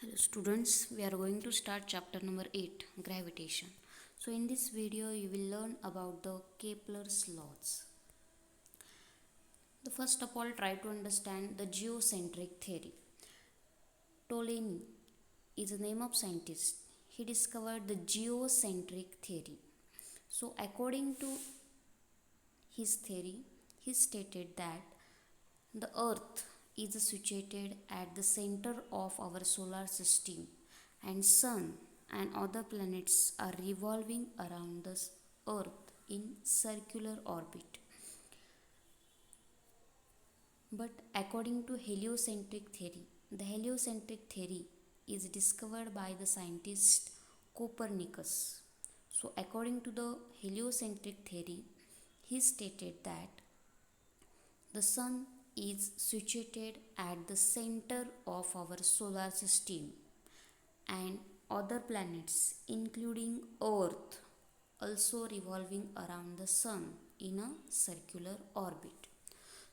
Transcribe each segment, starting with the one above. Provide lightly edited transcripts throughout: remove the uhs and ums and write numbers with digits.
Hello students, we are going to start chapter number 8, gravitation. So in this video you will learn about the Kepler's laws. The first of all, try to understand the geocentric theory. Ptolemy is a name of scientist. He discovered the geocentric theory. So according to his theory, he stated that the earth is situated at the center of our solar system and sun and other planets are revolving around the earth in circular orbit. But according to heliocentric theory, the heliocentric theory is discovered by the scientist Copernicus. So according to the heliocentric theory, he stated that the sun is situated at the center of our solar system and other planets including earth also revolving around the sun in a circular orbit.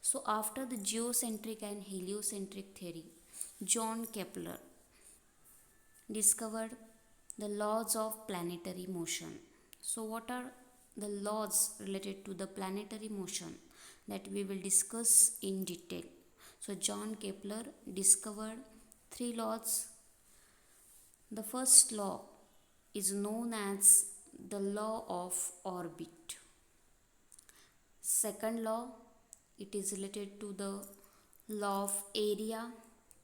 So after the geocentric and heliocentric theory, John Kepler discovered the laws of planetary motion. So what are the laws related to the planetary motion that we will discuss in detail? So John Kepler discovered three laws. The first law is known as the law of orbit. Second law, it is related to the law of area.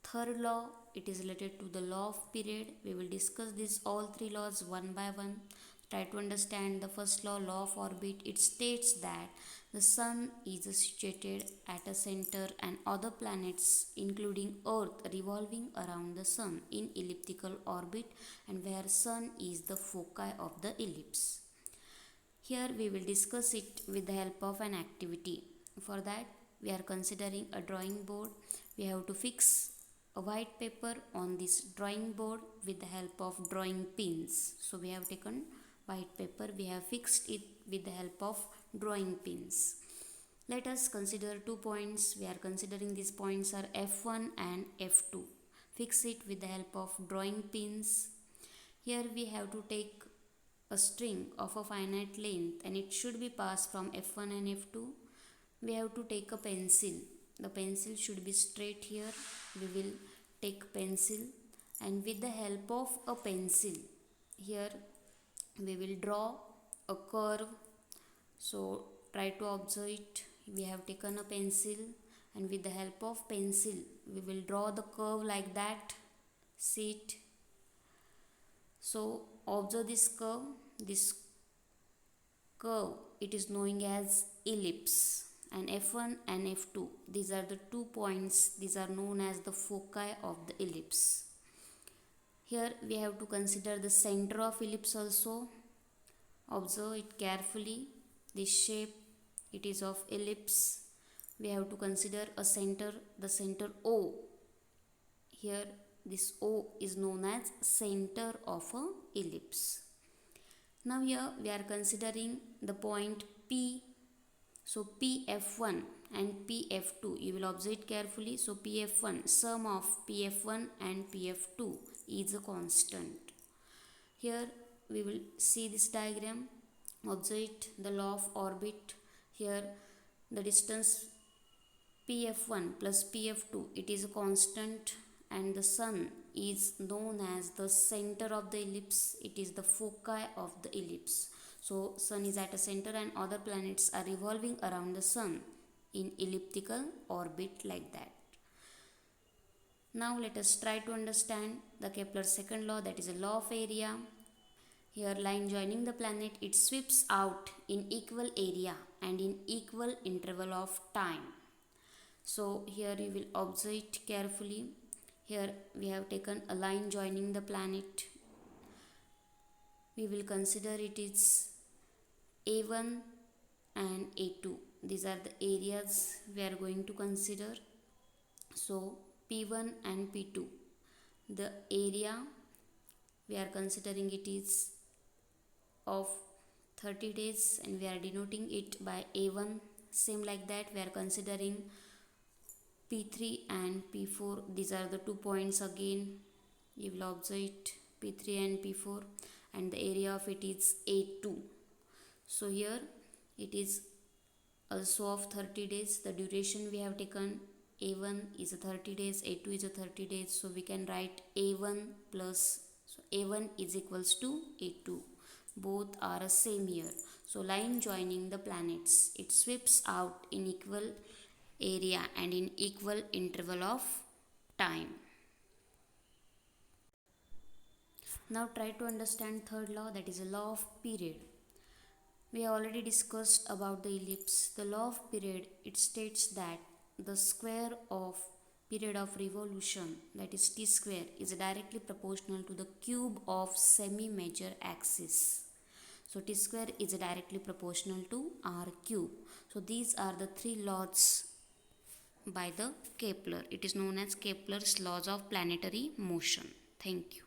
Third law, it is related to the law of period. We will discuss these all three laws one by one. Try to understand the first law of orbit. It states that the sun is situated at a center and other planets including earth revolving around the sun in elliptical orbit, and where sun is the foci of the ellipse. Here we will discuss it with the help of an activity. For that we are considering a drawing board. We have to fix a white paper on this drawing board with the help of drawing pins. So we have taken white paper, we have fixed it with the help of drawing pins. Let us consider 2 points. We are considering these points are F1 and F2. Fix it with the help of drawing pins. Here we have to take a string of a finite length and it should be passed from F1 and F2. We have to take a pencil. The pencil should be straight here. We will take pencil and with the help of a pencil, here we will draw a curve. So try to observe it. We have taken a pencil and with the help of pencil we will draw the curve like that. See it. So observe this curve. This curve, it is known as ellipse, and F1 and F2, these are the 2 points. These are known as the foci of the ellipse. Here we have to consider the center of ellipse also. Observe it carefully. This shape, it is of ellipse. We have to consider a center, the center O. Here this O is known as center of a ellipse. Now here we are considering the point P. So PF1 and PF2, you will observe it carefully. So PF1, sum of PF1 and PF2 is a constant. Here we will see this diagram. Observe it, the law of orbit. Here the distance PF1 plus PF2, it is a constant, and the sun is known as the center of the ellipse. It is the foci of the ellipse. So sun is at a center and other planets are revolving around the sun in elliptical orbit like that. Now let us try to understand the Kepler's second law, that is a law of area. Here line joining the planet, it sweeps out in equal area and in equal interval of time. So here you will observe it carefully. Here we have taken a line joining the planet. We will consider it is A1 and A2. These are the areas we are going to consider. So P1 and P2. The area we are considering it is of 30 days and we are denoting it by A1. Same like that we are considering P3 and P4. These are the 2 points again. You will observe it P3 and P4, and the area of it is A2. So here it is also of 30 days. The duration we have taken A1 is a 30 days, A2 is a 30 days. So we can write A1 plus, so A1 is equals to A2. Both are a same here. So line joining the planets, it sweeps out in equal area and in equal interval of time. Now try to understand third law, that is a law of period. We have already discussed about the ellipse. The law of period, it states that the square of period of revolution, that is t square, is directly proportional to the cube of semi-major axis. So t square is directly proportional to r cube. So these are the three laws by the Kepler. It is known as Kepler's laws of planetary motion. Thank you.